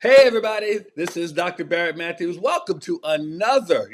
Hey everybody, this is Dr. Barrett Matthews. Welcome to another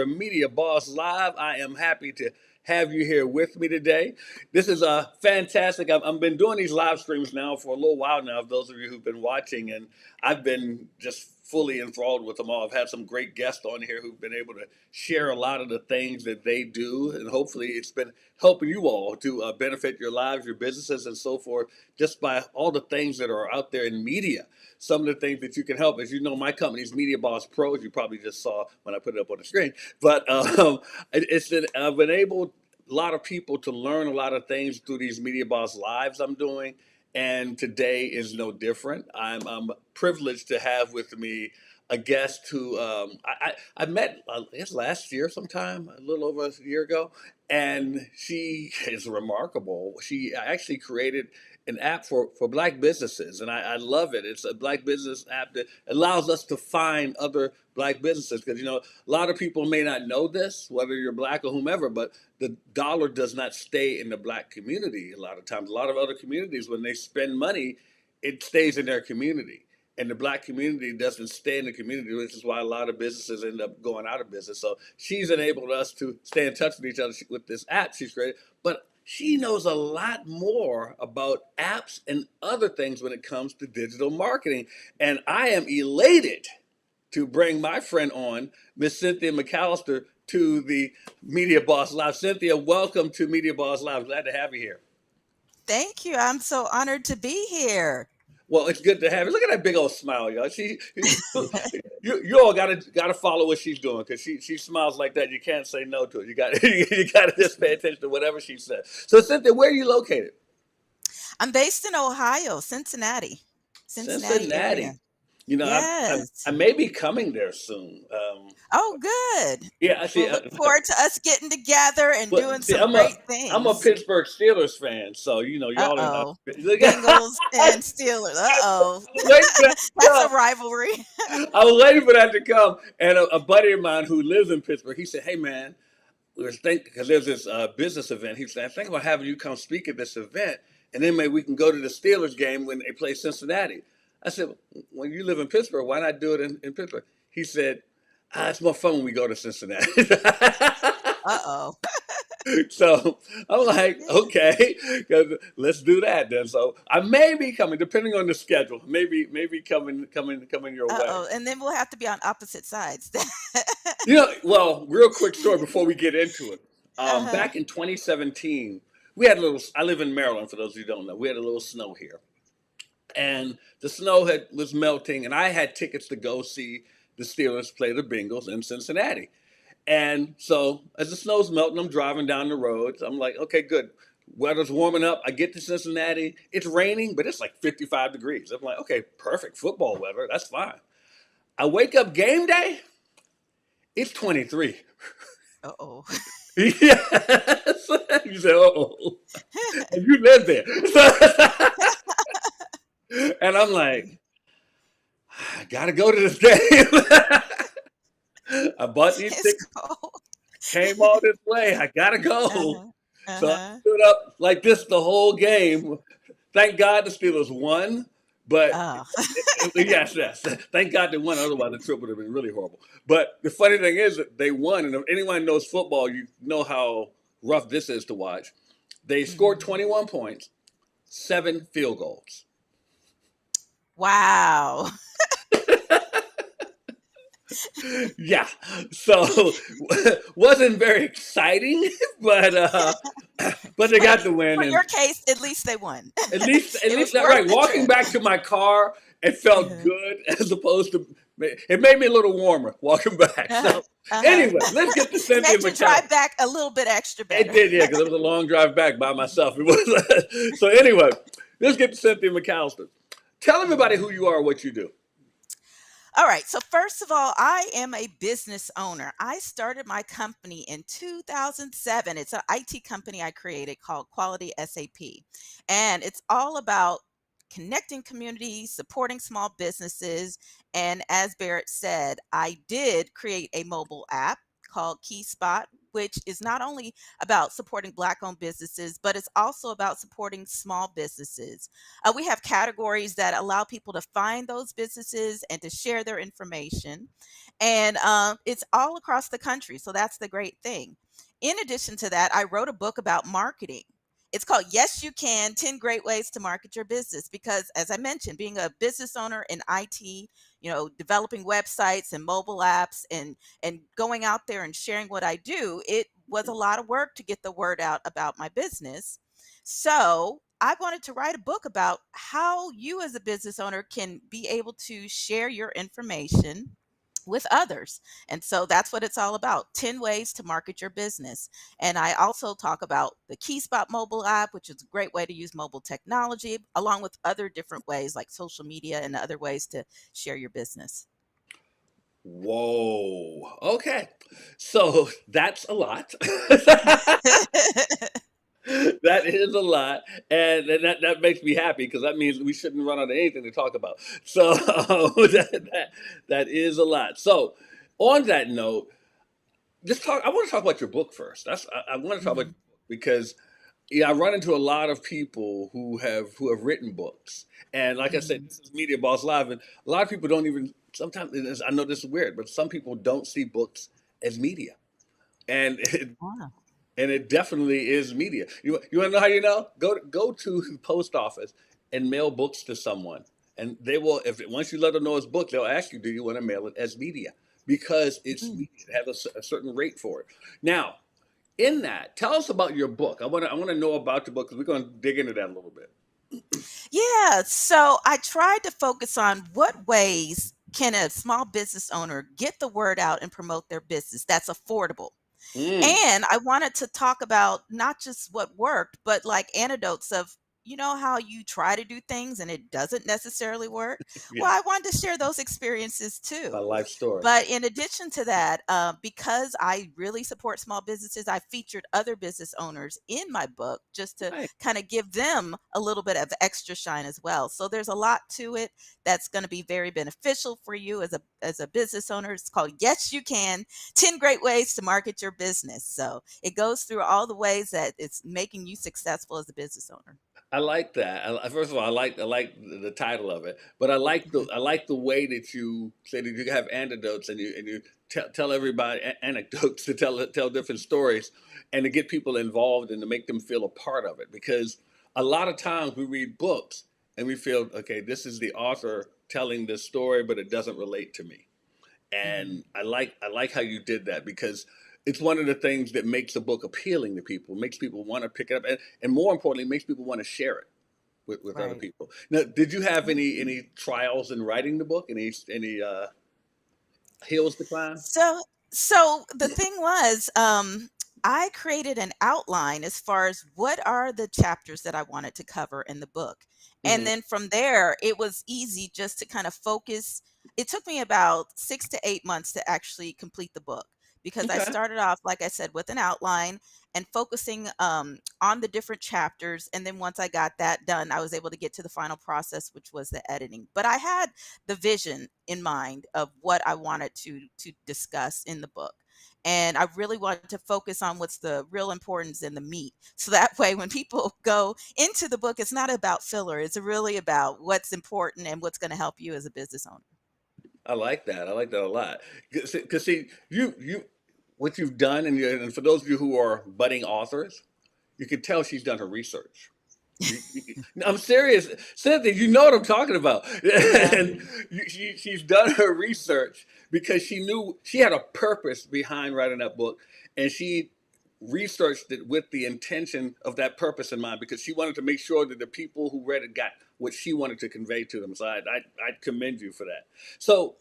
Media Boss Live. I am happy to have you here with me today. This is fantastic. I've been doing these live streams now for a little while now, those of you who've been watching, and I've been just fully enthralled with them all. I've had some great guests on here who've been able to share a lot of the things that they do, and hopefully it's been helping you all to benefit your lives, your businesses, and so forth, just by all the things that are out there in media. Some of the things that you can help. As you know, my company's Media Boss Pros. You probably just saw when I put it up on the screen. But I've enabled a lot of people to learn a lot of things through these Media Boss Lives I'm doing. And today is no different. I'm privileged to have with me a guest who I met, I guess, last year sometime, a little over a year ago. And she is remarkable. She actually created an app for black businesses, and I love it. It's a black business app that allows us to find other black businesses because a lot of people may not know this, whether you're black or whomever, but the dollar does not stay in the black community. A lot of times, a lot of other communities, when they spend money, it stays in their community. And the black community doesn't stay in the community, which is why a lot of businesses end up going out of business. So she's enabled us to stay in touch with each other with this app she's created. But she knows a lot more about apps and other things when it comes to digital marketing. And I am elated to bring my friend on, Miss Cynthia McCalister, to the Media Boss Live. Cynthia, welcome to Media Boss Live. Glad to have you here. Thank you. I'm so honored to be here. Well, it's good to have you. Look at that big old smile, y'all. You all gotta follow what she's doing because she smiles like that. You can't say no to it. You got you got to just pay attention to whatever she says. So, Cynthia, where are you located? I'm based in Ohio, Cincinnati area. Cincinnati. I Yes. may be coming there soon. Oh, good. Yeah, I see. We'll look forward to us getting together and But doing see, some I'm great a things. Pittsburgh Steelers fan, so y'all are not. Uh-oh. Look, Bengals and Steelers. Uh-oh. wait for that to That's a come. rivalry. I was waiting for that to come, and a buddy of mine who lives in Pittsburgh, he said, "Hey, man, we were thinking because there's this business event." He said, "I think about having you come speak at this event, and then maybe we can go to the Steelers game when they play Cincinnati." I said, "When you live in Pittsburgh, why not do it in Pittsburgh?" He said, "It's more fun when we go to Cincinnati." Uh-oh. So I'm like, okay, 'cause let's do that then. So I may be coming, depending on the schedule. Maybe coming your way. Uh-oh. And then we'll have to be on opposite sides. Well, real quick story before we get into it. Uh-huh. Back in 2017, we had a little. I live in Maryland. For those of you who don't know, we had a little snow here, and the snow was melting, and I had tickets to go see the Steelers play the Bengals in Cincinnati. And so as the snow's melting, I'm driving down the road. I'm like, okay, good. Weather's warming up. I get to Cincinnati. It's raining, but it's like 55 degrees. I'm like, okay, perfect football weather. That's fine. I wake up game day. It's 23. Uh-oh. Yes. You say, oh, and you live there. And I'm like, I gotta go to this game. I bought these It's tickets, cold. came all this way. I gotta go. Uh-huh. So I Uh-huh. stood up like this the whole game. Thank God the Steelers won. But Oh. yes. Thank God they won. Otherwise, the trip would have been really horrible. But the funny thing is that they won. And if anyone knows football, you know how rough this is to watch. They scored Mhm. 21 points, 7 field goals. Wow. Yeah. So wasn't very exciting, but but they But got the win. for And your case, at least they won. at It least was that worth right. the Walking trip. back to my car, it felt Uh-huh. good as opposed to it made me a little warmer walking back. Uh-huh. So Uh-huh. anyway, let's get to It Cynthia made your McCallum. drive back a little bit extra It better. did, yeah, because it was a long drive back by myself. It was so anyway. Let's get to Cynthia McCallister. Tell everybody who Mhm. you are, what you do. All right. So, first of all, I am a business owner. I started my company in 2007. It's an IT company I created called Quality SAP. And it's all about connecting communities, supporting small businesses. And as Barrett said, I did create a mobile app called Key Spot, which is not only about supporting Black-owned businesses, but it's also about supporting small businesses. We have categories that allow people to find those businesses and to share their information. And it's all across the country. So that's the great thing. In addition to that, I wrote a book about marketing. It's called Yes You Can 10 Great Ways to Market Your Business. Because, as I mentioned, being a business owner in IT, developing websites and mobile apps and going out there and sharing what I do, it was a lot of work to get the word out about my business. So I wanted to write a book about how you, as a business owner, can be able to share your information with others. And so that's what it's all about, 10 ways to market your business. And I also talk about the KeySpot mobile app, which is a great way to use mobile technology, along with other different ways like social media and other ways to share your business. Whoa. Okay. So that's a lot. That is a lot, and that makes me happy because that means we shouldn't run out of anything to talk about. So that is a lot. So on that note, just talk. I want to talk about your book first. I want to talk about Mhm. because yeah, I run into a lot of people who have written books, and like I said, Mhm. this is Media Boss Live, and a lot of people don't even sometimes. I know this is weird, but some people don't see books as media, and Ah. and it definitely is media. You want to know how you know? Go to the post office and mail books to someone, and they will. If once you let them know it's books, they'll ask you, "Do you want to mail it as media?" Because it's Mm. media. It has a certain rate for it. Now, in that, tell us about your book. I want to know about your book because we're going to dig into that a little bit. Yeah, so I tried to focus on what ways can a small business owner get the word out and promote their business that's affordable. Mm, And I wanted to talk about not just what worked, but like anecdotes of, how you try to do things and it doesn't necessarily work. Well, yeah, I wanted to share those experiences my too. life story. But in addition to that, because I really support small businesses, I featured other business owners in my book just to Right. kind of give them a little bit of extra shine as well. So there's a lot to it that's going to be very beneficial for you as a business owner. It's called Yes You Can 10 Great Ways to Market Your Business. So it goes through all the ways that it's making you successful as a business owner. I like that. First of all, I like the title of it, but I like the way that you say that you have anecdotes and you tell everybody anecdotes to tell different stories, and to get people involved and to make them feel a part of it. Because a lot of times we read books and we feel, okay, this is the author telling this story, but it doesn't relate to me. Mhm. And I like how you did that because it's one of the things that makes a book appealing to people, makes people want to pick it up, and more importantly, makes people want to share it with other Right. people. Now, did you have Yeah. any trials in writing the book? Any hills to climb? So the thing was, I created an outline as far as what are the chapters that I wanted to cover in the book. And Hmm. then from there, it was easy just to kind of focus. It took me about 6 to 8 months to actually complete the book because I Okay, started off, like I said, with an outline and focusing on the different chapters. And then once I got that done, I was able to get to the final process, which was the editing. But I had the vision in mind of what I wanted to discuss in the book. And I really wanted to focus on what's the real importance in the meat. So that way when people go into the book, it's not about filler. It's really about what's important and what's going to help you as a business owner. I like that. I like that a lot. Because see, you what you've done, and for those of you who are budding authors, you can tell she's done her research. No, I'm serious, Cynthia. You know what I'm talking about, Yeah. and she's done her research because she knew she had a purpose behind writing that book, and she researched it with the intention of that purpose in mind because she wanted to make sure that the people who read it got what she wanted to convey to them. So I commend you for that. So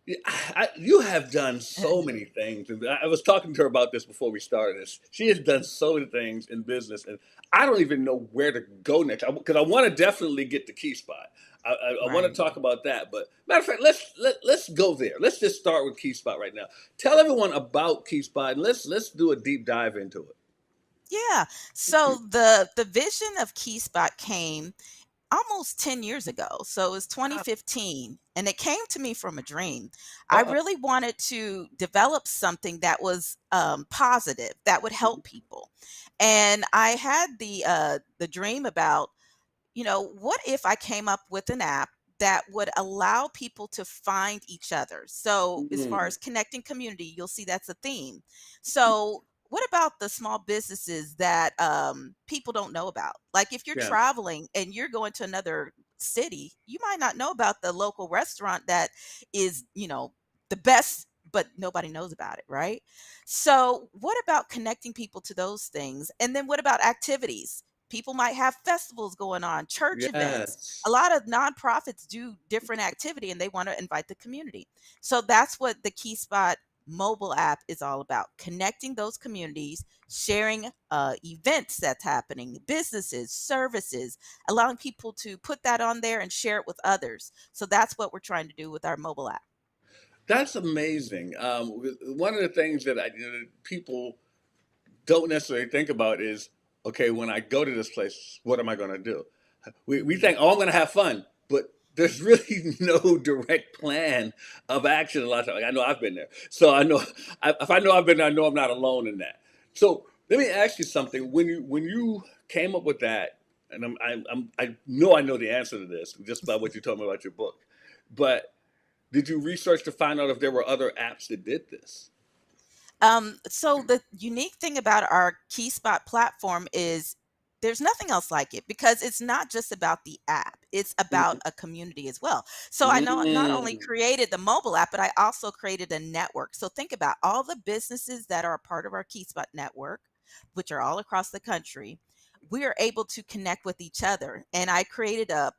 yeah, you have done so many things, and I was talking to her about this before we started this. She has done so many things in business, and I don't even know where to go next because I want to definitely get the key spot. I want to Right. talk about that, but matter of fact, let's go there. Let's just start with Key Spot right now. Tell everyone about Key Spot, and let's do a deep dive into it. Yeah. So the vision of KeySpot came. almost 10 years ago. So it was Wow. 2015, and it came to me from a dream. I Uh-oh. really wanted to develop something that was positive, that would help people. And I had the dream about, what if I came up with an app that would allow people to find each other? So, as far Mm, as connecting community, you'll see that's a theme. So, what about the small businesses that people don't know about? Like if you're yeah. traveling and you're going to another city, you might not know about the local restaurant that is, the best, but nobody knows about it, right? So, what about connecting people to those things? And then what about activities? People might have festivals going on, church events. A Yes. lot of nonprofits do different activity and they want to invite the community. So that's what the Key Spot mobile app is all about, connecting those communities, sharing events that's happening, businesses, services, allowing people to put that on there and share it with others. So that's what we're trying to do with our mobile app. That's amazing. One of the things that people don't necessarily think about is, okay, when I go to this place, what am I going to do? We Mhm. think, oh, I'm going to have fun, but there's really no direct plan of action a lot of times. Like, I know I've been there. So I know, if I know I've been there, I know I'm not alone in that. So let me ask you something. When you came up with that, and I know the answer to this just by what you told me about your book, but did you research to find out if there were other apps that did this? So the unique thing about our KeySpot platform is there's nothing else like it because it's not just about the app. It's about Mhm. a community as well. So I know not only Mm. created the mobile app, but I also created a network. So think about all the businesses that are a part of our KeySpot network, which are all across the country. We are able to connect with each other. And I created on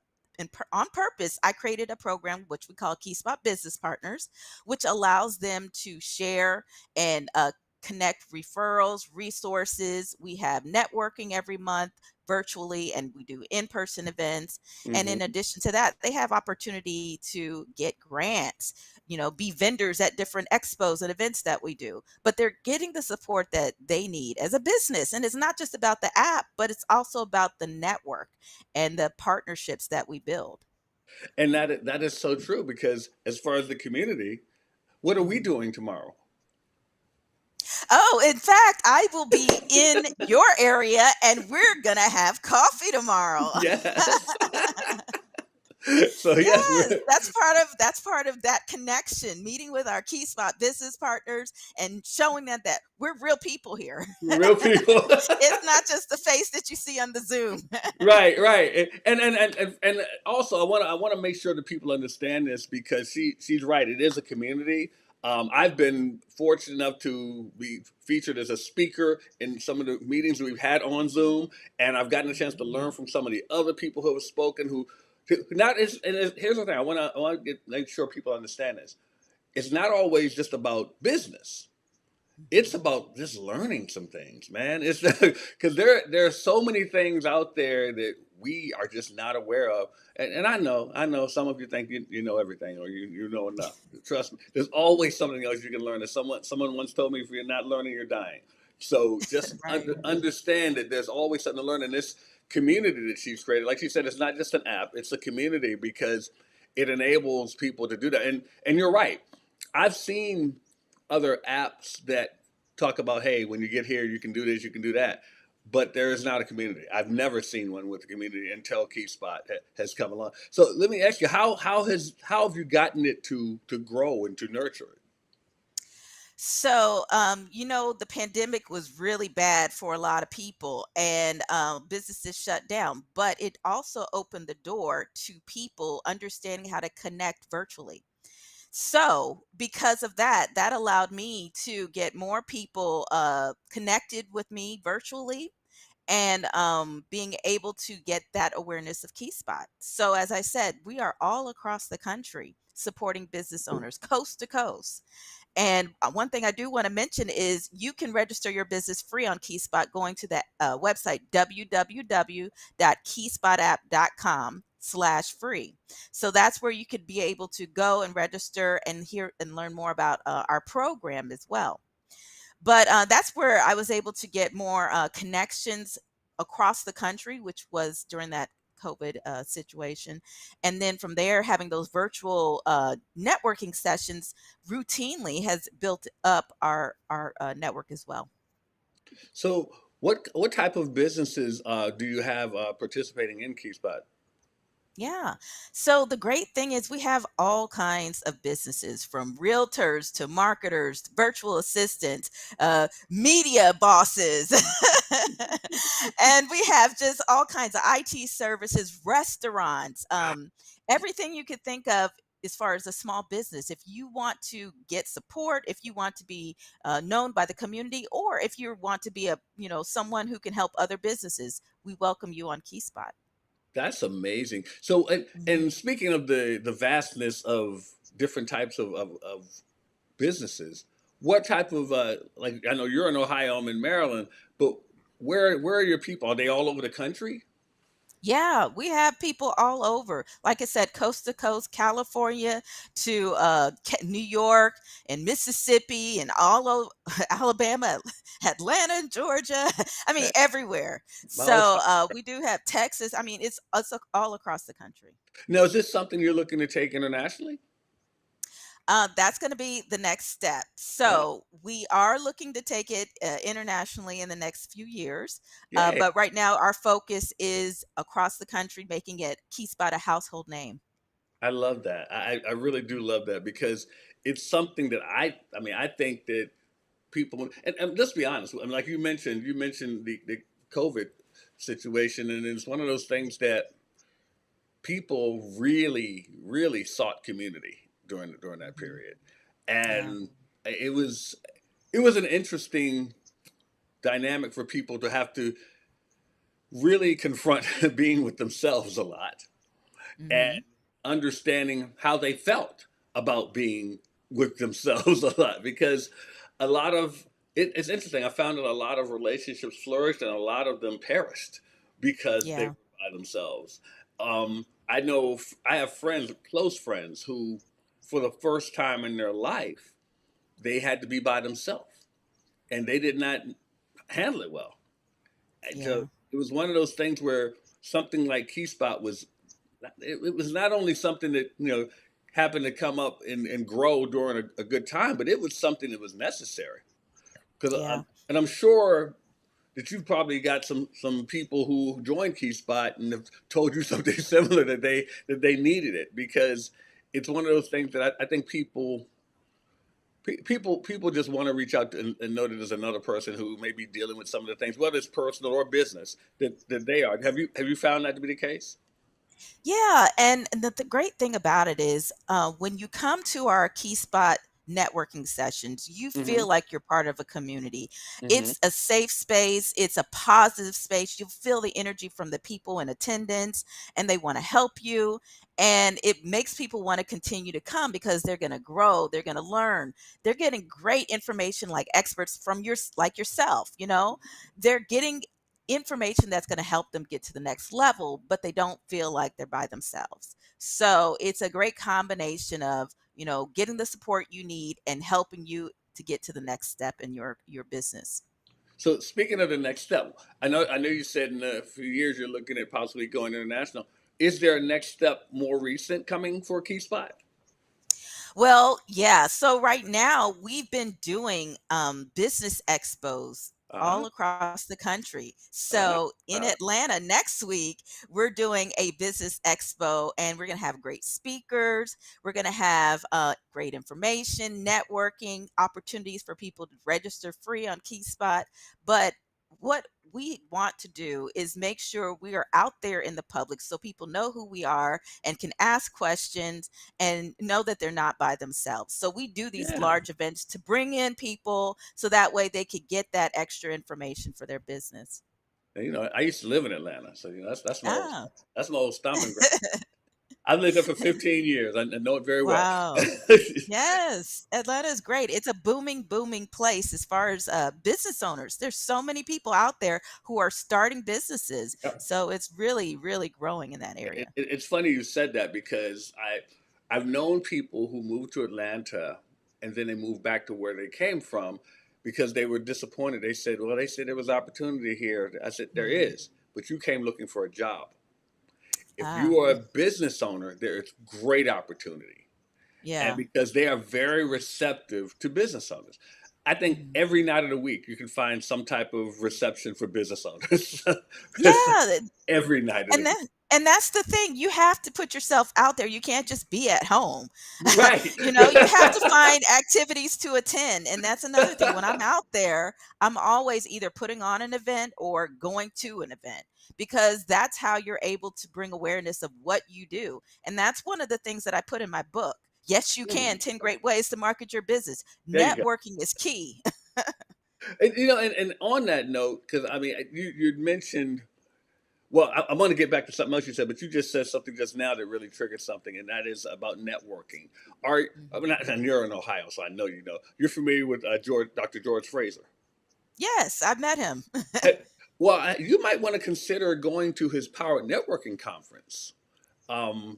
purpose, I created a program which we call KeySpot Business Partners, which allows them to share and connect referrals, resources. We have networking every month virtually, and we do in person events. And in Hmm. addition to that, they have opportunity to get grants, be vendors at different expos and events that we do. But they're getting the support that they need as a business. And it's not just about the app, but it's also about the network and the partnerships that we build. And that is so true because as far as the community, what are we Mhm. doing tomorrow? Oh, in fact, I will be in your area and we're going to have coffee tomorrow. Yes. So yes, Yes, that's part of that connection, meeting with our key spot business partners and showing them that we're real people here. we're real people. It's not just the face that you see on the Zoom. Right, right, and also I want to make sure that people understand this because she's right. It is a community. I've been fortunate enough to be featured as a speaker in some of the meetings we've had on Zoom, and I've gotten a chance to learn from some of the other people who have spoken. Not is and here's the thing. I want to make sure people understand this. It's not always just about business. It's Mhm. about just learning some things, man. It's because there are so many things out there that we are just not aware of. And I know some of you think you know everything or you know enough. Trust me, there's always something else you can learn. As someone once told me, if you're not learning, you're dying. So just Right. understand that there's always something to learn in this community that she's created. Like she said, it's not just an app; it's a community because it enables people to do that. And you're right. I've seen other apps that talk about, hey, when you get here, you can do this, you can do that. But there is not a community. I've never seen one with a community until KeySpot has come along. So let me ask you, how have you gotten it to grow and to nurture it? So, the pandemic was really bad for a lot of people and businesses shut down, but it also opened the door to people understanding how to connect virtually. So, because of that, that allowed me to get more people connected with me virtually and being able to get that awareness of Key Spot. So, as I said, we are all across the country supporting business owners coast to coast. And one thing I do want to mention is you can register your business free on KeySpot going to that website, www.keyspot.app.com/free. So that's where you could be able to go and register and hear and learn more about our program as well. But that's where I was able to get more connections across the country, which was during that COVID situation. And then from there, having those virtual networking sessions routinely has built up our network as well. So, what type of businesses do you have participating in KeySpot? Yeah. So the great thing is we have all kinds of businesses from realtors to marketers, virtual assistants, media bosses. And we have just all kinds of IT services, restaurants, everything you could think of as far as a small business. If you want to get support, if you want to be known by the community, or if you want to be someone who can help other businesses, we welcome you on KeySpot. That's amazing. So, and speaking of the vastness of different types of businesses, what type of like I know you're in Ohio, I'm in Maryland, but where are your people? Are they all over the country? Yeah, we have people all over. Like I said, coast to coast, California to New York and Mississippi and all over Alabama, Atlanta, Georgia. I mean, Eh, everywhere. Miles. So we do have Texas. I mean, it's all across the country. Now, is this something you're looking to take internationally? That's going to be the next step. Oh, So we are looking to take it internationally in the next few years. yay. But right now, our focus is across the country, making it Key Spot a household name. I love that. I really do love that because it's something that I mean, I think that people, and let's be honest, I mean, like you mentioned the COVID situation, and it's one of those things that people really sought community during that Mhm. period, Yeah. and it was it was an interesting dynamic for people to have to really confront being with themselves a lot and Hmm. understanding how they felt about being with themselves a lot because a lot of it's interesting. I found that a lot of relationships flourished and a lot of them perished because they Yeah. were by themselves. I know I have friends, close friends, who, for the first time in their life, they had to be by themselves and they did not handle it well. And so Yeah. it was one of those things where something like Key Spot was it was not only something that happened to come up and grow during a good time, but it was something that was necessary. Because Yeah. and I'm sure that you've probably got some people who joined Key Spot and have told you something similar that they needed it because it's one of those things that I think people just want to reach out to, and know that there's another person who may be dealing with some of the things, whether it's personal or business, that they are. Have you found that to be the case? Yeah, and the great thing about it is when you come to our Key Spot networking sessions, you Mm-hmm. feel like you're part of a community. Mm-hmm. It's a safe space, it's a positive space. You feel the energy from the people in attendance, and they want to help you. And it makes people want to continue to come because they're going to grow, they're going to learn, they're getting great information like experts from like yourself. They're getting information that's going to help them get to the next level, but they don't feel like they're by themselves. So it's a great combination of, getting the support you need and helping you to get to the next step in your business. So speaking of the next step, I know you said in a few years you're looking at possibly going international. Is there a next step more recent coming for Key Spot? Well, yeah. So right now we've been doing business expos Uh-huh. all across the country. Uh-huh. So in Uh, Atlanta next week, we're doing a business expo and we're going to have great speakers. We're going to have great information, networking, opportunities for people to register free on KeySpot. But what we want to do is make sure we are out there in the public so people know who we are and can ask questions and know that they're not by themselves. So we do these yeah. large events to bring in people so that way they could get that extra information for their business. I used to live in Atlanta, so Ah. that's my old stomping ground. I've lived there for 15 years. I know it very well. Wow. Yes, Atlanta is great. It's a booming, booming place as far as business owners. There's so many people out there who are starting businesses. So it's really, really growing in that area. It's funny you said that because I've known people who moved to Atlanta and then they moved back to where they came from because they were disappointed. They said, "Well, they said there was opportunity here." I said, "There Mhm. is, but you came looking for a job." If Ah, you are a business owner, there's great opportunity. And yeah. because they are very receptive to business owners. I think Mhm. every night of the week you can find some type of reception for business owners. Yeah, Every night of the and week. that and that's the thing, you have to put yourself out there, you can't just be at home. Right. You have to find activities to attend, and that's another thing, when I'm out there, I'm always either putting on an event or going to an event, because that's how you're able to bring awareness of what you do, and that's one of the things that I put in my book. Yes, you can, Mm, 10 great ways to market your business. there you go. Networking is key. And on that note, because I mean, you mentioned. Well, I want to get back to something else you said, but you just said something just now that really triggered something, and that is about networking. I mean, and you're in Ohio, so I know you know. You're familiar with Dr. George Fraser. Yes, I've met him. Hey, well, you might want to consider going to his Power Networking Conference,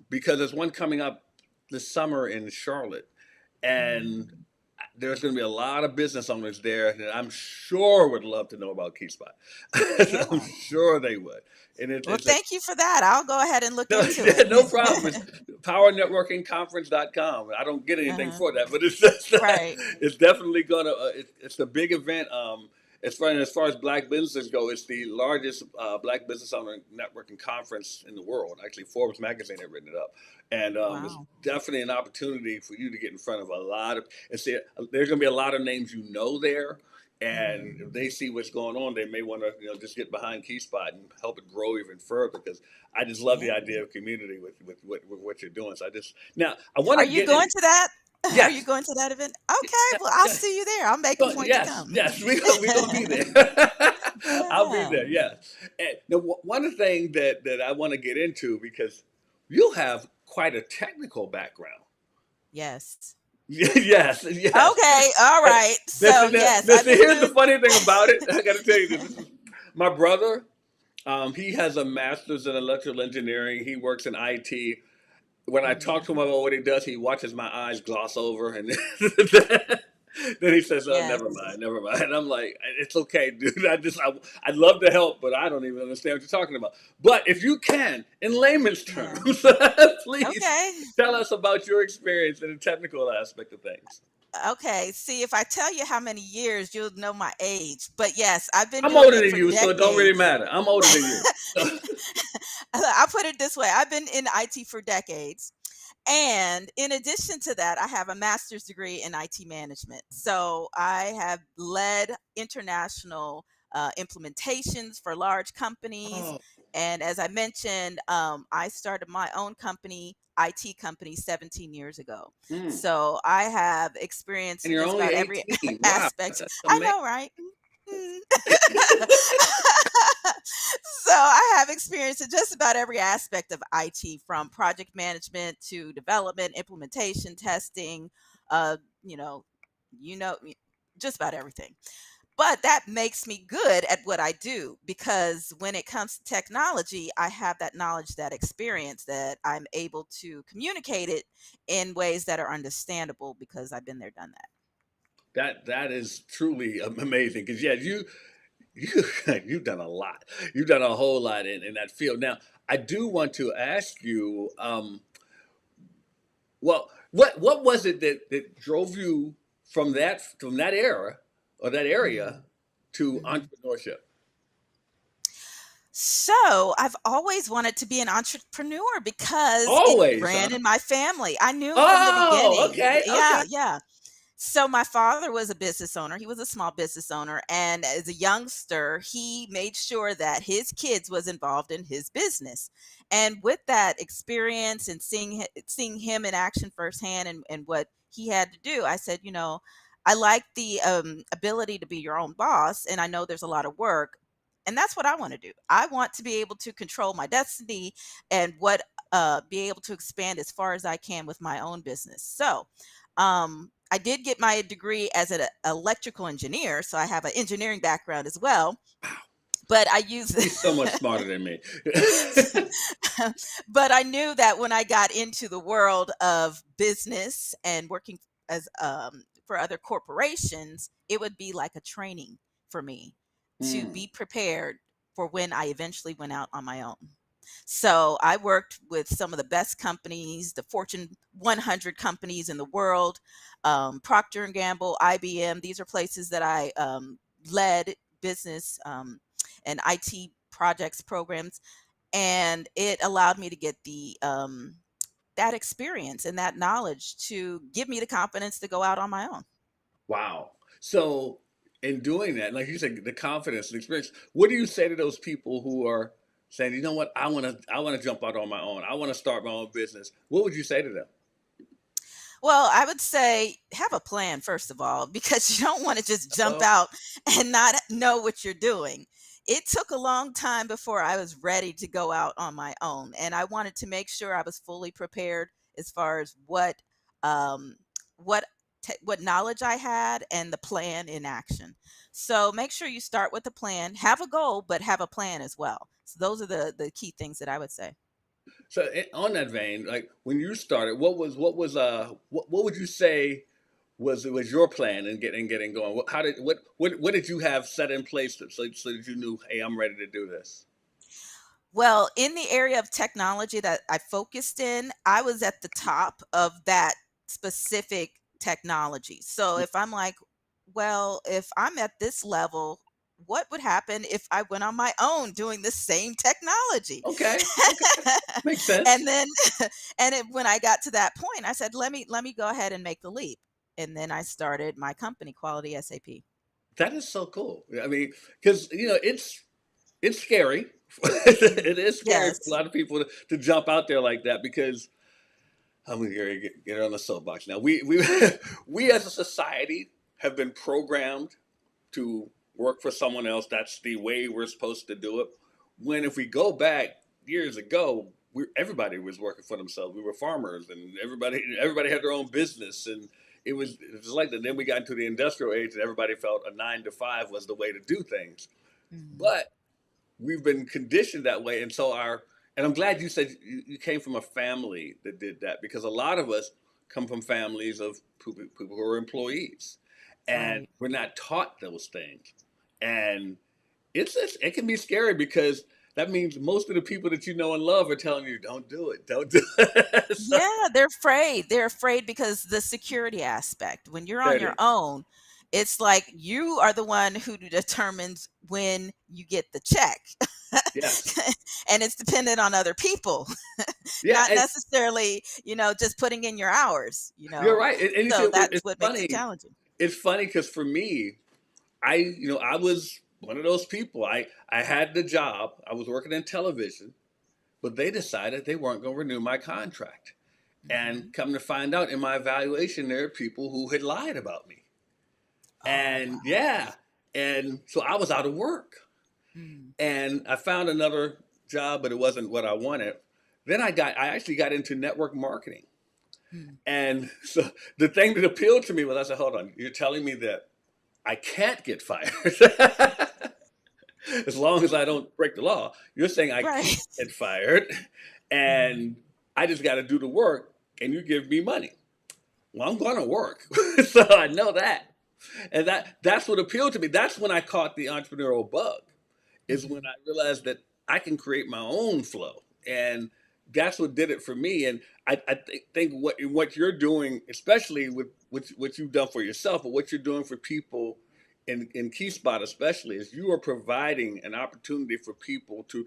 because there's one coming up this summer in Charlotte, and Mm. there's going to be a lot of business owners there that I'm sure would love to know about KeySpot. Yeah. I'm sure they would. And Well, thank you for that. I'll go ahead and look no, into it. no problem. It's powernetworkingconference.com. I don't get anything Uh-huh. for that, but it's just, Right. it's definitely gonna. It's a big event. As far as black businesses go, it's the largest black business owner networking conference in the world. Actually, Forbes magazine had written it up, and it's Wow. definitely an opportunity for you to get in front of a lot of. And see, there's going to be a lot of names you know there. And Mhm. if they see what's going on, they may want to, just get behind KeySpot and help it grow even further. Because I just love the Yeah. idea of community with what you're doing. So I just now I want Are to you get in. going to that? Are you Yes, going to that event? Okay, well, I'll yes, see you there. I'll make a point to yes, come. yes. We gonna be there. I'll be Yeah. there. Yes. And now, one of the things that I want to get into, because you have quite a technical background. Yes. Yes, yes. Okay, all And right. So, yes, I've see, been here's the doing funny thing about it. I got to tell you this. This is my brother. He has a master's in electrical engineering. He works in IT. When I talk to him Mhm. about what he does, he watches my eyes gloss over, and then he says, "Oh, never Yes. mind, never mind." And I'm like, "It's okay, dude. I'd love to help, but I don't even understand what you're talking about." But if you can, in layman's Yeah. terms, please Okay. tell us about your experience in the technical aspect of things. Okay. See, if I tell you how many years, you'll know my age. But yes, I've been I'm doing older it than for you, so it don't really decades. matter. I'm older than you. I'll put it this way, I've been in IT for decades. And in addition to that, I have a master's degree in IT management. So I have led international implementations for large companies. Oh, And as I mentioned, I started my own company, IT company, 17 years ago. mm. So I have experience And in you're just only about every 18. Wow, aspect. that's I amazing. know, right? Mm. So I have experience in just about every aspect of IT, from project management to development, implementation, testing, uh, you know, you know, just about everything. But that makes me good at what I do, because when it comes to technology, I have that knowledge, that experience, that I'm able to communicate it in ways that are understandable, because I've been there, done that. That is truly amazing. Because yeah, you you've done a lot. You've done a whole lot in that field. Now, I do want to ask you, well, what was it that drove you from that era or that Mhm. area to Mhm. entrepreneurship? So I've always wanted to be an entrepreneur because it Always, huh? ran in my family. I knew from the Oh, beginning. okay, Yeah, okay. yeah. So my father was a business owner. He was a small business owner, and as a youngster, he made sure that his kids was involved in his business. And with that experience and seeing him in action firsthand, and what he had to do, I said, I like the ability to be your own boss, and I know there's a lot of work, and that's what I want to do. I want to be able to control my destiny, and be able to expand as far as I can with my own business. So I did get my degree as an electrical engineer, so I have an engineering background as well. But I use, He's so much smarter than me. but I knew that when I got into the world of business and working as for other corporations, it would be like a training for me to Hmm. be prepared for when I eventually went out on my own. So I worked with some of the best companies, the Fortune 100 companies in the world, Procter and Gamble, IBM. These are places that I led business and IT projects programs, and it allowed me to get the that experience and that knowledge to give me the confidence to go out on my own. Wow. So in doing that, like you said, the confidence and experience, what do you say to those people who are saying, you know what, I want to jump out on my own. I want to start my own business. What would you say to them? Well, I would say have a plan, first of all, because you don't want to just jump Oh, out and not know what you're doing. It took a long time before I was ready to go out on my own, and I wanted to make sure I was fully prepared as far as um, what what knowledge I had and the plan in action. So make sure you start with a plan, have a goal, but have a plan as well. So those are the key things that I would say. so on that vein, like when you started, what would you say was your plan in getting going? What did you have set in place so that you knew, hey, I'm ready to do this? Well, in the area of technology that I focused in, I was at the top of that specific technology. So if I'm like, well, if I'm at this level, what would happen if I went on my own doing the same technology? Okay, okay, makes And sense. then when I got to that point, I said, let me go ahead and make the leap. And then I started my company, Quality SAP. That is so cool. I mean, because it's scary. It is scary for a Yes. lot of people to jump out there like that because I'm gonna get on the soapbox now. We we as a society have been programmed to work for someone else. That's the way we're supposed to do it. When if we go back years ago, everybody was working for themselves. We were farmers, and everybody had their own business, and it was like that. Then we got into the industrial age, and everybody felt a 9 to 5 was the way to do things. Mhm. But we've been conditioned that way, and so our and I'm glad you said you came from a family that did that because a lot of us come from families of people who are employees, and Right. we're not taught those things, and it can be scary because that means most of the people that you know and love are telling you don't do it, don't do it. So, Yeah, they're afraid. They're afraid because the security aspect. When you're there on it your is. own, it's like you are the one who determines when you get the check. Yes, And it's dependent on other people, yeah, not and necessarily, just putting in your hours, you're right. And you see, So that's it's what makes it funny. challenging. It's funny because for me, I was one of those people. I had the job. I was working in television, but they decided they weren't going to renew my contract. And Mhm. come to find out in my evaluation, there are people who had lied about me. Oh, And wow. yeah, and so I was out of work. Mm, And I found another job, but it wasn't what I wanted. Then I actually got into network marketing. mm. And so the thing that appealed to me was I said, hold on, you're telling me that I can't get fired. As long as I don't break the law. You're saying I Right. can't get fired Mm, and I just got to do the work and you give me money. Well, I'm going to work. So I know that. And that's what appealed to me. That's when I caught the entrepreneurial bug, is when mhm. I realized that I can create my own flow. And that's what did it for me. And think what you're doing, especially with what you've done for yourself, but what you're doing for people in Key Spot especially, is you are providing an opportunity for people to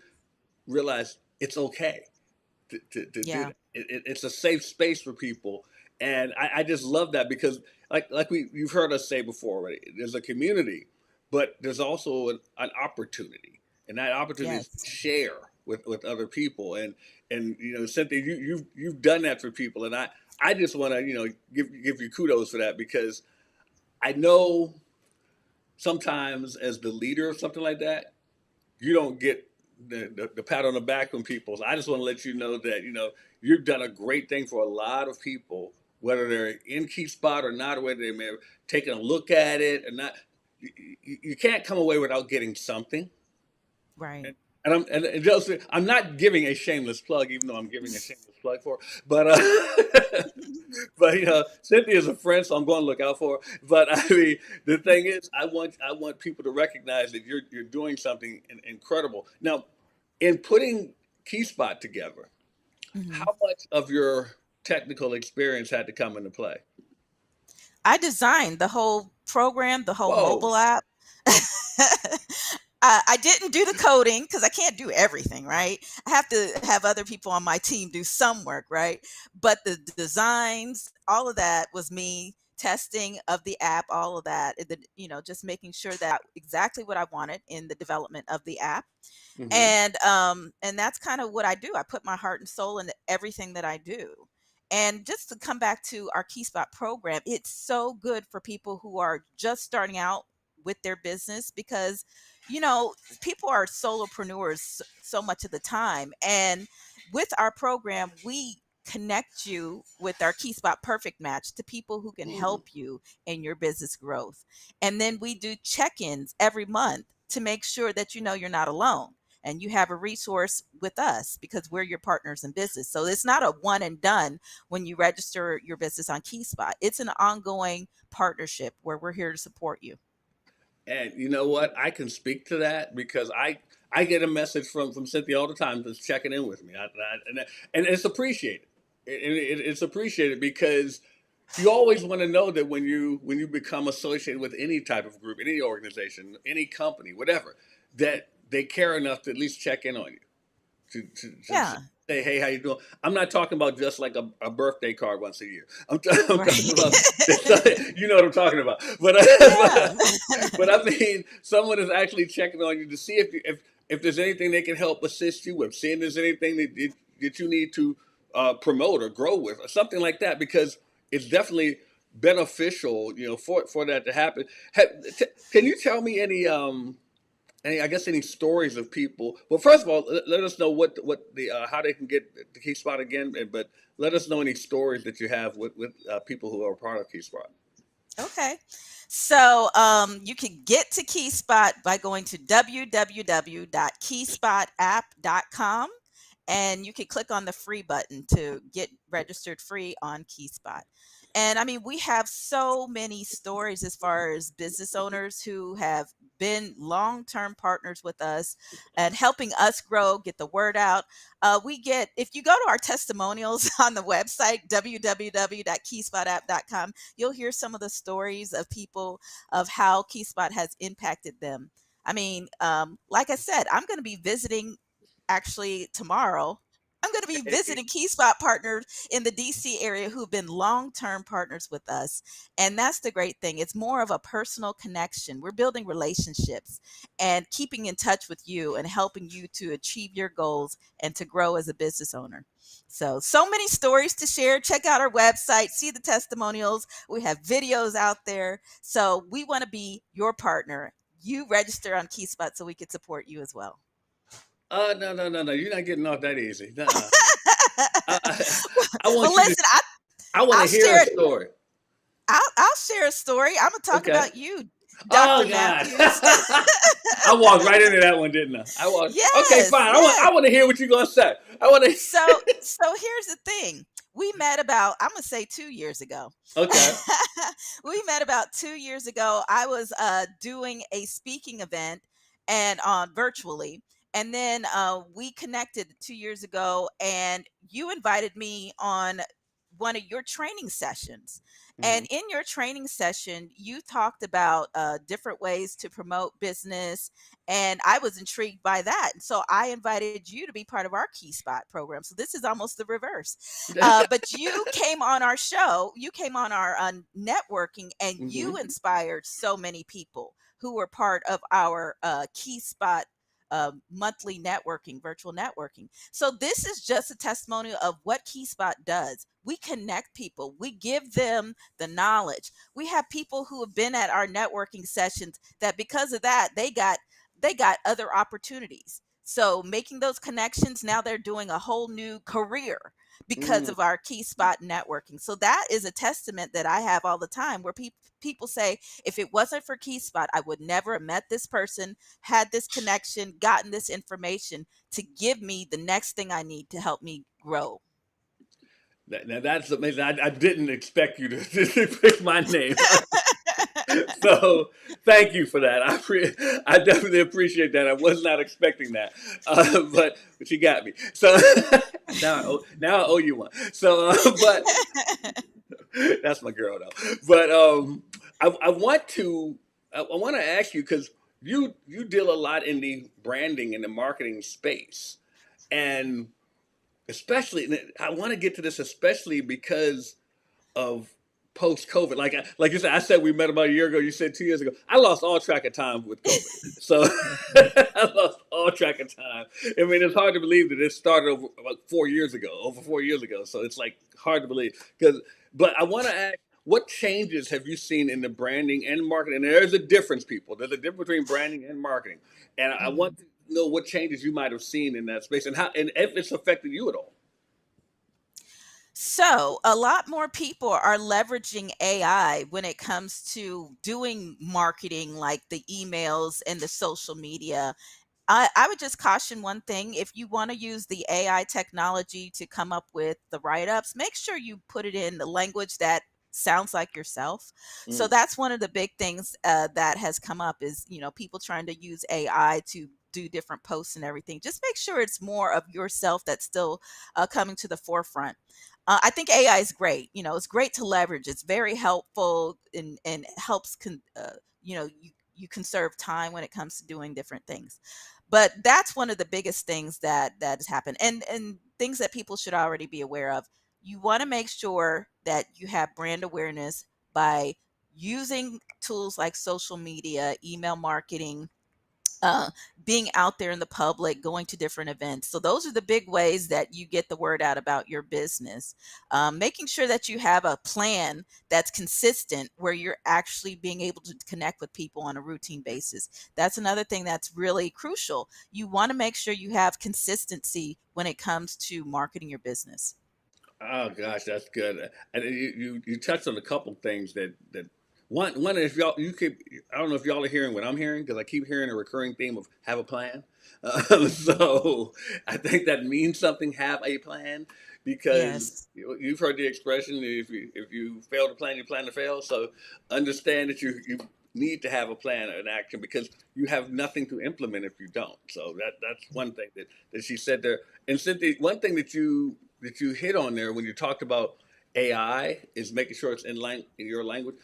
realize it's okay to do Yeah. that. It's a safe space for people, and I just love that because like you've heard us say before already. There's a community, but there's also an opportunity, and that opportunity is to Yes. share with other people. And Cynthia, you've done that for people, and I just want to give you kudos for that because I know sometimes as the leader of something like that you don't get the pat on the back from people. So I just want to let you know that you've done a great thing for a lot of people, whether they're in Key Spot or not, or whether they may have taken a look at it or not. You can't come away without getting something. Right. And Joseph, I'm not giving a shameless plug, even though I'm giving a shameless plug for her. But but Cynthia's a friend, so I'm going to look out for her. But I mean, the thing is, I want people to recognize that you're doing something incredible. Now, in putting KeySpot together, Mhm. how much of your technical experience had to come into play? I designed the whole program, the whole Whoa. mobile app. I didn't do the coding because I can't do everything, right? I have to have other people on my team do some work, right? But the designs, all of that was me testing of the app, all of that, just making sure that exactly what I wanted in the development of the app. Hmm. And that's kind of what I do. I put my heart and soul into everything that I do. And just to come back to our KeySpot program, it's so good for people who are just starting out with their business because, you know, people are solopreneurs so much of the time. And with our program, we connect you with our KeySpot Perfect Match to people who can Mm. help you in your business growth. And then we do check-ins every month to make sure that you know you're not alone and you have a resource with us because we're your partners in business. So it's not a one and done when you register your business on KeySpot. It's an ongoing partnership where we're here to support you. And you know what? I can speak to that because I get a message from Cynthia all the time that's checking in with me, and it's appreciated. It's appreciated because you always want to know that when you become associated with any type of group, any organization, any company, whatever, that they care enough to at least check in on you to Yeah. say, hey, how you doing? I'm not talking about just like a birthday card once a year. I'm talking Right. about, you know what I'm talking about. But, Yeah. but I mean, someone is actually checking on you to see if there's anything they can help assist you with, seeing if there's anything that you need to promote or grow with, or something like that, because it's definitely beneficial, for that to happen. Can you tell me I guess any stories of people? Well, first of all, let us know what the how they can get the Key Spot again, but let us know any stories that you have with people who are part of Key Spot. Okay. So you can get to KeySpot by going to www.keyspot.app.com and you can click on the free button to get registered free on KeySpot. And I mean, we have so many stories as far as business owners who have been long term partners with us and helping us grow, get the word out. If you go to our testimonials on the website, www.keyspot.app.com, you'll hear some of the stories of people of how KeySpot has impacted them. I mean, like I said, I'm going to be visiting actually tomorrow. I'm going to be visiting Key Spot partners in the DC area who've been long term partners with us. And that's the great thing. It's more of a personal connection. We're building relationships and keeping in touch with you and helping you to achieve your goals and to grow as a business owner. So many stories to share. Check out our website, see the testimonials. We have videos out there. So we want to be your partner. You register on Key Spot so we can support you as well. No, no, no, no. You're not getting off that easy. Nuh-uh. I, I, I Well, want you to. listen, I want to I'll hear a share it. story. I'll share a story. I'm gonna talk Okay. about you, Oh Dr. God. Matthews. I walked right into that one, didn't I? I walked. Okay, Yes, fine. yes. I want to hear what you're gonna say. I want to. So here's the thing. We met about, I'm gonna say 2 years ago. Okay. We met about 2 years ago. I was doing a speaking event and on virtually. And then we connected 2 years ago, and you invited me on one of your training sessions. Hmm. And in your training session, you talked about different ways to promote business, and I was intrigued by that. And so I invited you to be part of our Key Spot program. So this is almost the reverse. But you came on our show, you came on our networking, and you Hmm. inspired so many people who were part of our Key Spot monthly networking, virtual networking. So this is just a testimonial of what KeySpot does. We connect people. We give them the knowledge. We have people who have been at our networking sessions that because of that, they got other opportunities. So making those connections, now they're doing a whole new career because Hmm. of our Key Spot networking. So that is a testament that I have all the time where people say, if it wasn't for Key Spot, I would never have met this person, had this connection, gotten this information to give me the next thing I need to help me grow. Now that's amazing. I didn't expect you to pick my name. So thank you for that. I definitely appreciate that. I was not expecting that, but you got me. So now I owe you one. So, but that's my girl though. But I want to I want to ask you because you deal a lot in the branding and the marketing space, and especially I want to get to this especially because of post COVID. Like you said, I said we met about a year ago. You said 2 years ago. I lost all track of time with COVID. So I lost all track of time. I mean, it's hard to believe that it started over about 4 years ago, over 4 years ago. So it's like hard to believe. But I want to ask, what changes have you seen in the branding and marketing? And there's a difference, people. There's a difference between branding and marketing. And I Mhm. want to know what changes you might have seen in that space and how and if it's affected you at all. So, a lot more people are leveraging AI when it comes to doing marketing, like the emails and the social media. I would just caution one thing. If you want to use the AI technology to come up with the write ups, make sure you put it in the language that sounds like yourself. So Mm. that's one of the big things that has come up is, people trying to use AI to do different posts and everything. Just make sure it's more of yourself that's still coming to the forefront. I think AI is great. It's great to leverage. It's very helpful and helps, you conserve time when it comes to doing different things. But that's one of the biggest things that has happened, and things that people should already be aware of. You want to make sure that you have brand awareness by using tools like social media, email marketing, uh, being out there in the public, going to different events. So those are the big ways that you get the word out about your business. Making sure that you have a plan that's consistent, where you're actually being able to connect with people on a routine basis. That's another thing that's really crucial. You want to make sure you have consistency when it comes to marketing your business. Oh gosh, that's good. And you touched on a couple things that one if y'all you keep I don't know if y'all are hearing what I'm hearing because I keep hearing a recurring theme of have a plan. So I think that means something. Have a plan because Yes. you've heard the expression if you fail to plan, you plan to fail. So understand that you need to have a plan and action because you have nothing to implement if you don't. So that's one thing that she said there. And Cynthia, one thing that you hit on there when you talked about AI is making sure it's in your language.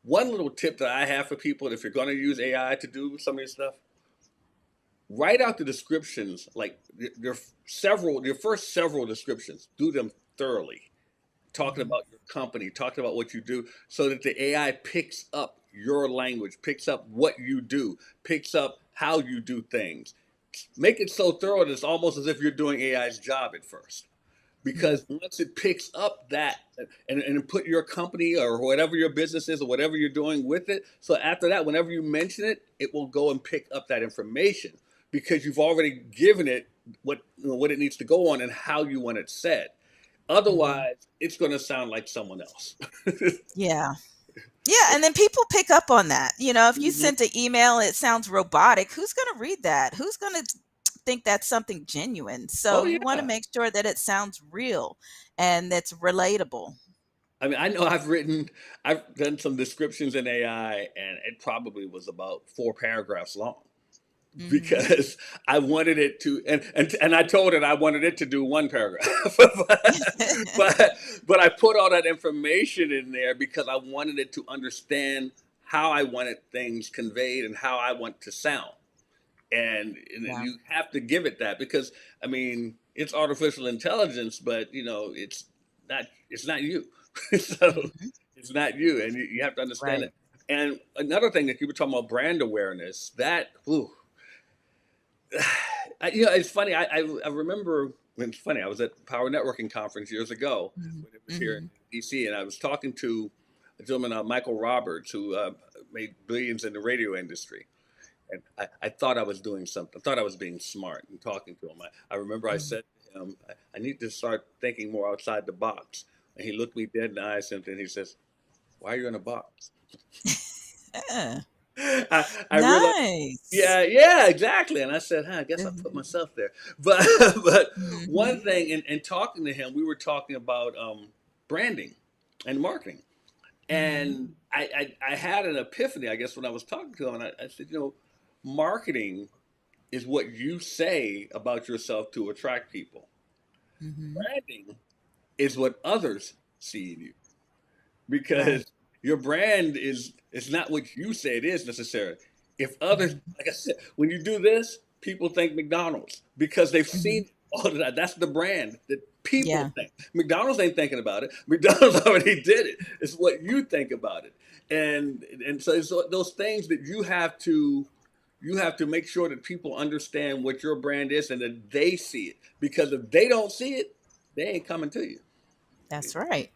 One little tip that I have for people, if you're going to use AI to do some of your stuff, write out the descriptions. Like your first several descriptions, do them thoroughly, talking Mhm. about your company, talking about what you do, so that the AI picks up your language, picks up what you do, picks up how you do things. Make it so thorough that it's almost as if you're doing AI's job at first Mhm. because once it picks up that and put your company or whatever your business is or whatever you're doing with it, so after that whenever you mention it, it will go and pick up that information because you've already given it what it needs to go on and how you want it said. Mhm. Otherwise it's going to sound like someone else. Yeah. Yeah, and then people pick up on that. If you Mhm. sent an email, it sounds robotic. Who's going to read that? Who's going to think that's something genuine? So Oh you want to yeah. make sure that it sounds real and that's relatable. I mean, I know I've done some descriptions in AI, and it probably was about 4 paragraphs long Mhm. because I wanted it to, and I told it I wanted it to do 1 paragraph, but I put all that information in there because I wanted it to understand how I wanted things conveyed and how I want to sound, and Yeah. you have to give it that because I mean it's artificial intelligence, but it's not you, so Mhm. it's not you, and you have to understand Right. it. And another thing that you were talking about brand awareness, that ooh, it's funny. I remember when it's funny. I was at Power Networking conference years ago Mhm. when it was here in Mhm. DC, and I was talking to a gentleman, Michael Roberts, who made billions in the radio industry. And I thought I was doing something. I thought I was being smart and talking to him. I remember I Mhm. said to him, I need to start thinking more outside the box. And he looked me dead in the eyes and he says, "Why are you in a box?" Yeah. I realized, Nice. yeah, yeah, exactly. And I said, I guess I put Mhm. myself there. But but one Mhm. thing in talking to him, we were talking about branding and marketing. Mhm. And I had an epiphany, I guess, when I was talking to him. And I said, marketing is what you say about yourself to attract people. Mhm. Branding is what others see in you, because Right. your brand is not what you say it is necessarily. If others, Mhm. like I said, when you do this, people think McDonald's because they've Mhm. seen all of that. That's the brand that people Yeah, think. McDonald's ain't thinking about it. McDonald's already did it. It's what you think about it, and so it's those things that you have to make sure that people understand what your brand is and that they see it. Because if they don't see it, they ain't coming to you. that's right.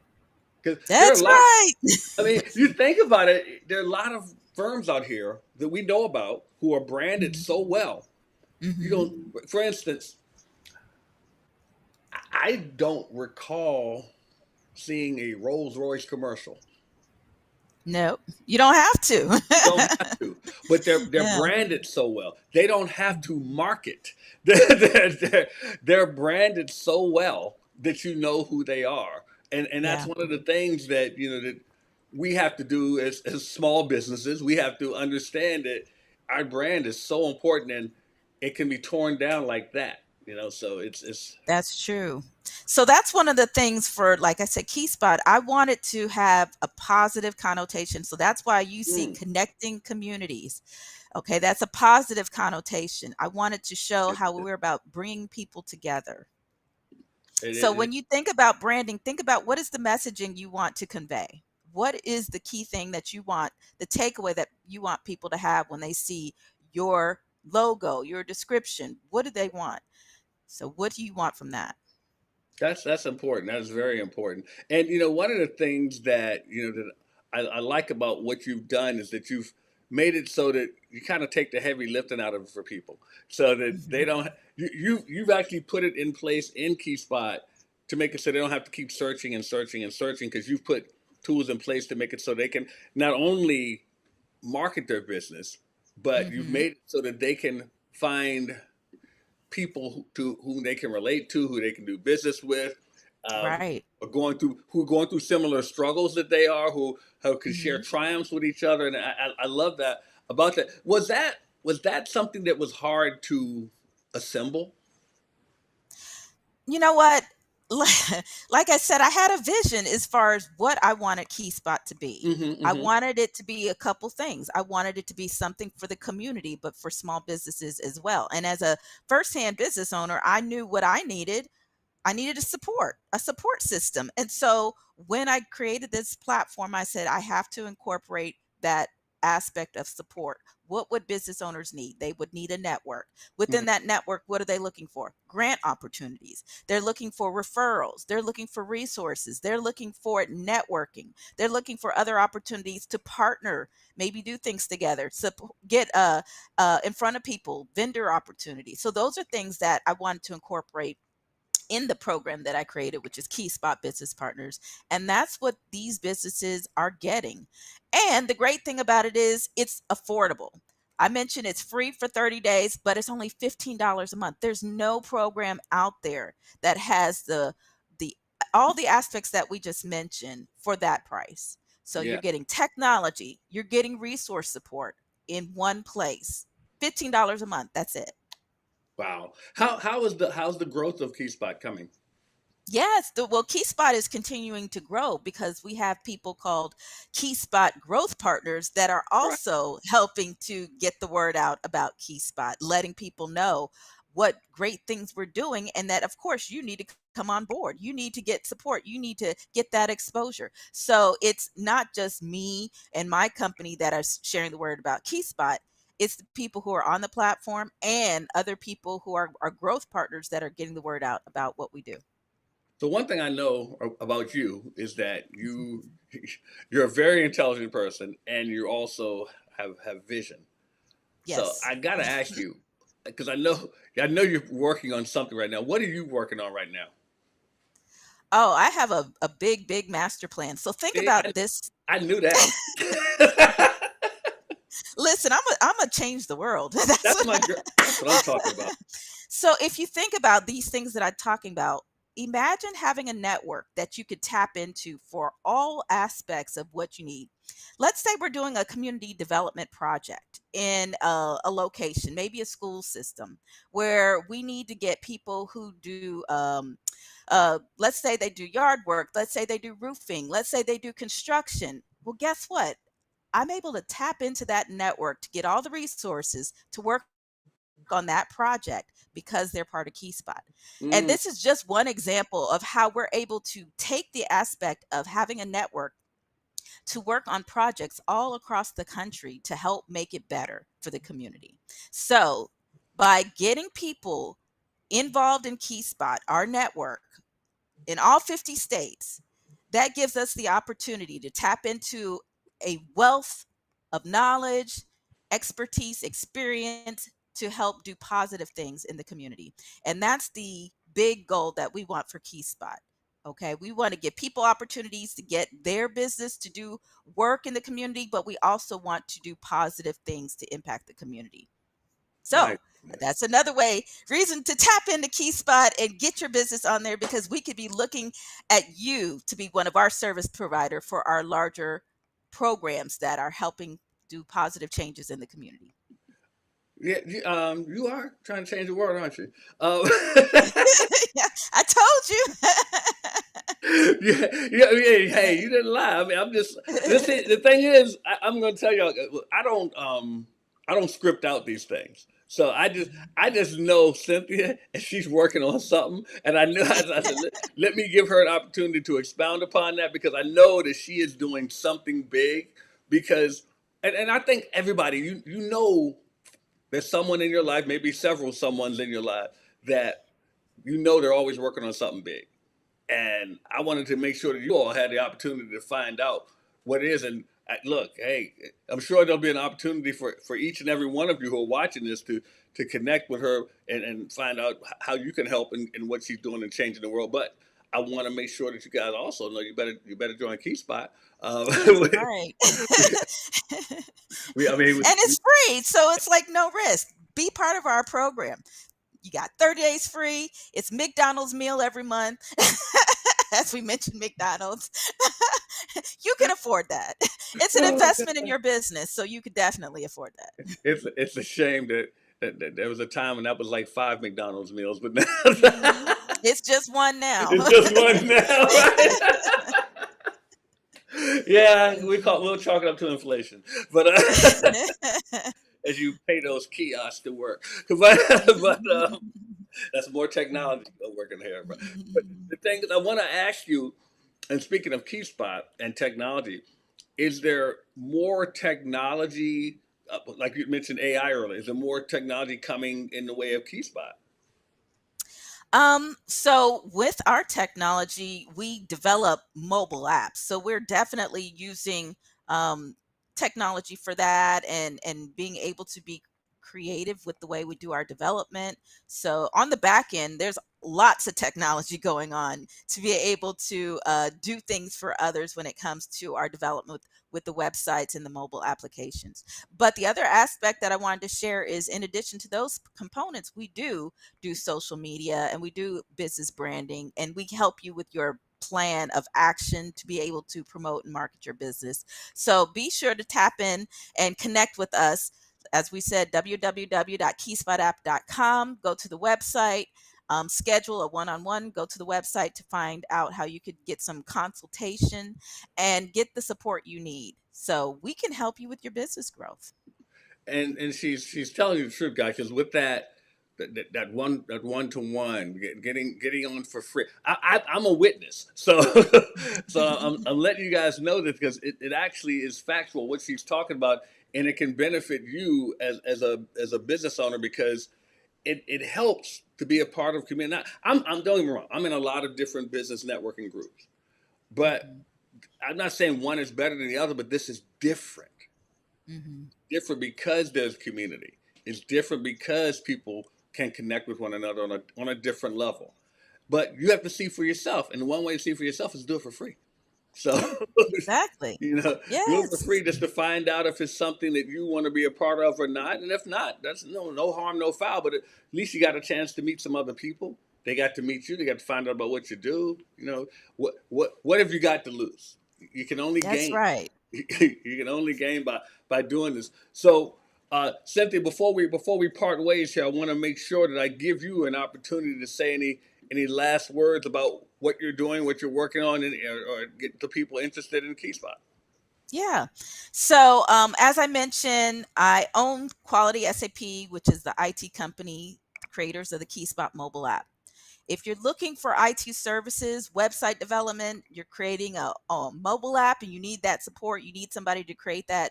Because there are a That's lot. right. I mean, you think about it, there are a lot of firms out here that we know about who are branded Mhm. so well. You Mhm. don't, for instance, I don't recall seeing a Rolls Royce commercial. Nope. You don't have You don't to. have to, but they're Yeah. branded so well. They don't have to Mhm. market. They're branded so well that you know who they are, and that's Yeah. one of the things that that we have to do as small businesses. We have to understand that our brand is so important, and it can be torn down like that. So it's. That's true. So that's one of the things for, like I said, Key Spot. I wanted to have a positive connotation. So that's why you see Mm, connecting communities. Okay, that's a positive connotation. I wanted to show it, how we're about bringing people together. it, So it, it- when you think about branding, think about what is the messaging you want to convey? What is the key thing that you want, the takeaway that you want people to have when they see your logo, your description? What do they want? So what do you want from that? that's important. That's very important. And one of the things that that I like about what you've done is that you've made it so that you kind of take the heavy lifting out of it for people, so that they Mhm. don't. You've actually put it in place in Key Spot to make it so they don't have to keep searching and searching and searching, because you've put tools in place to make it so they can not only market their business, but you've Mhm. made it so that they can find people to whom they can relate to, who they can do business with, Right. who are going through similar struggles that they are, who can share Mhm. triumphs with each other, and I love that about that. Was that something that was hard to assemble? You know what? Like I said, I had a vision as far as what I wanted Key Spot to be. Mm-hmm. I Mm-hmm. wanted it to be a couple things. I wanted it to be something for the community, but for small businesses as well. And as a firsthand business owner, I knew what I needed. I needed a support system. And so when I created this platform, I said I have to incorporate that aspect of support. What would business owners need? They would need a network. Within Mm-hmm. that network, what are they looking for? Grant opportunities. They're looking for referrals. They're looking for resources. They're looking for networking. They're looking for other opportunities to partner, maybe do things together, get in front of people, vendor opportunities. So those are things that I wanted to incorporate in the program that I created, which is Key Spot Business Partners. And that's what these businesses are getting. And the great thing about it is it's affordable. I mentioned it's free for 30 days, but it's only $15 a month. There's no program out there that has the all the aspects that we just mentioned for that price. So you're Yeah. getting technology, you're getting resource support in one place. $15 a month, that's it. Wow. How's the growth of Key Spot coming? Yes, well, Key Spot is continuing to grow because we have people called Key Spot growth partners that are Right. also helping to get the word out about Key Spot, letting people know what great things we're doing, and that, of course, you need to come on board. You need to get support. You need to get that exposure. So it's not just me and my company that are sharing the word about Key Spot. It's the people who are on the platform and other people who are growth partners that are getting the word out about what we do. So one thing I know about you is that you're a very intelligent person, and you also have vision. So Yes. I gotta ask you, because I know you're working on something right now. What are you working on right now? Oh, I have a big, big master plan. So think See, about this. I knew that. Listen, I'm a change the world. That's That's my what. girl. That's what I'm talking about. So if you think about these things that I'm talking about, imagine having a network that you could tap into for all aspects of what you need. Let's say we're doing a community development project in a location, maybe a school system, where we need to get people who do, let's say they do yard work, let's say they do roofing, let's say they do construction. Well, guess what? I'm able to tap into that network to get all the resources to work on that project because they're part of KeySpot. And this is Mm, just one example of how we're able to take the aspect of having a network to work on projects all across the country to help make it better for the community. So, by getting people involved in KeySpot, our network, in all 50 states, that gives us the opportunity to tap into a wealth of knowledge, expertise, experience to help do positive things in the community. And that's the big goal that we want for KeySpot. Okay, we want to give people opportunities to get their business to do work in the community, but we also want to do positive things to impact the community. nice. So that's another reason to tap into KeySpot and get your business on there, because we could be looking at you to be one of our service provider for our larger programs that are helping do positive changes in the community. Yeah, you are trying to change the world, aren't you? Um, Yeah, I told yeah, yeah, yeah, hey, you didn't lie. I mean, I'm just the thing is, I'm going to tell y'all, I don't script out these things. So I just know Cynthia, and she's working on something, and I knew I said, let me give her an opportunity to expound upon that because I know that she is doing something big. Because, and I think everybody, you know, there's someone in your life, maybe several someone's in your life that you know they're always working on something big. And I wanted to make sure that you all had the opportunity to find out what it is. And look, hey, I'm sure there'll be an opportunity for each and every one of you who are watching this to connect with her and find out how you can help in what she's doing and changing the world. But I want to make sure that you guys also know you better join KeySpot. that's right. I mean, And it's free, so it's like no risk. Be part of our program. You got 30 days free. It's McDonald's meal every month. As we mentioned, McDonald's. You can afford that. It's an oh investment in your business, so you could definitely afford that. it's a shame that there was a time when that was like 5 McDonald's meals, but now It's just one now. it's just one now, right? Yeah, we'll chalk it up to inflation, but as you pay those kiosks to work, but that's more technology working here. But the thing is, I want to ask you, and speaking of KeySpot and technology, is there more technology? Like you mentioned AI earlier, is there more technology coming in the way of KeySpot? So with our technology, we develop mobile apps. So we're definitely using um, technology for that, and being able to be creative with the way we do our development. So on the back end, there's lots of technology going on to be able to do things for others when it comes to our development with the websites and the mobile applications. But the other aspect that I wanted to share is, in addition to those components, we do social media and we do business branding, and we help you with your plan of action to be able to promote and market your business. So be sure to tap in and connect with us. As we said, www.keyspotapp.com. Go to the website, schedule a one-on-one, go to the website to find out how you could get some consultation and get the support you need so we can help you with your business growth. And she's telling you the truth, guys. Because with that one to one getting on for free, I'm a witness. So I'm letting you guys know this because it actually is factual what she's talking about, and it can benefit you as a business owner because it helps to be a part of community. Now, I'm don't get me wrong. I'm in a lot of different business networking groups, but Mhm. I'm not saying one is better than the other. But this is different. Mhm. Different because there's community. It's different because people can connect with one another on a different level. But you have to see for yourself, and the one way to see for yourself is do it for free. So, Exactly. do it for Yes. free just to find out if it's something that you want to be a part of or not. And if not, that's no harm, no foul. But at least you got a chance to meet some other people They got to meet you. They got to find out about what you do. You know, what have you got to lose? You can only That's gain. right. You can only gain by doing this. So, Cynthia, before we part ways here, I want to make sure that I give you an opportunity to say any last words about what you're doing, what you're working on, and or get the people interested in KeySpot. Yeah. So, as I mentioned, I own Quality SAP, which is the IT company creators of the KeySpot mobile app. If you're looking for IT services, website development, you're creating a mobile app and you need that support, you need somebody to create that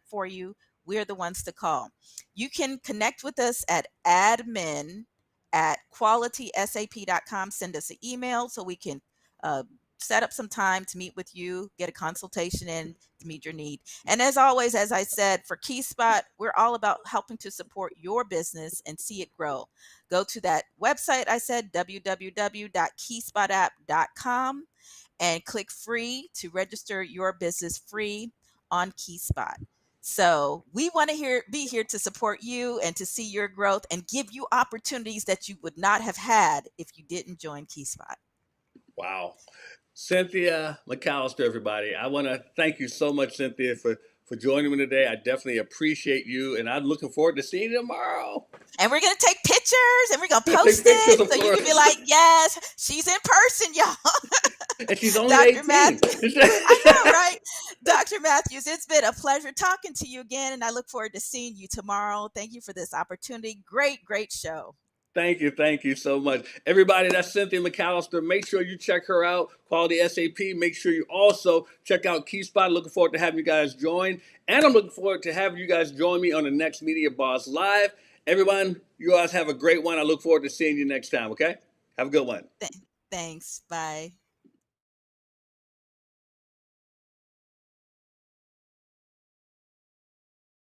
for you, we're the ones to call. You can connect with us at admin@qualitysap.com. Send us an email so we can uh, set up some time to meet with you, get a consultation in to meet your need. And as always, as I said, for KeySpot, we're all about helping to support your business and see it grow. Go to that website I said, www.keyspot.app.com, and click free to register your business free on KeySpot. So we want to be here to support you and to see your growth and give you opportunities that you would not have had if you didn't join KeySpot. Wow. Cynthia McCalister, everybody. I want to thank you so much, Cynthia, for joining me today. I definitely appreciate you, and I'm looking forward to seeing you tomorrow. And we're going to take pictures and we're going to Take post pictures, it of so you can be course. like, yes, she's in person, y'all. And she's only Dr. 18. Matthews. I know, right? Dr. Matthews, it's been a pleasure talking to you again, and I look forward to seeing you tomorrow. Thank you for this opportunity. Great, great show. Thank you so much. Everybody, that's Cynthia McCalister. Make sure you check her out, Quality SAP. Make sure you also check out KeySpot. Looking forward to having you guys join. And I'm looking forward to having you guys join me on the next Media Boss Live. Everyone, you guys have a great one. I look forward to seeing you next time, okay? Have a good one. Th- Thanks. Bye.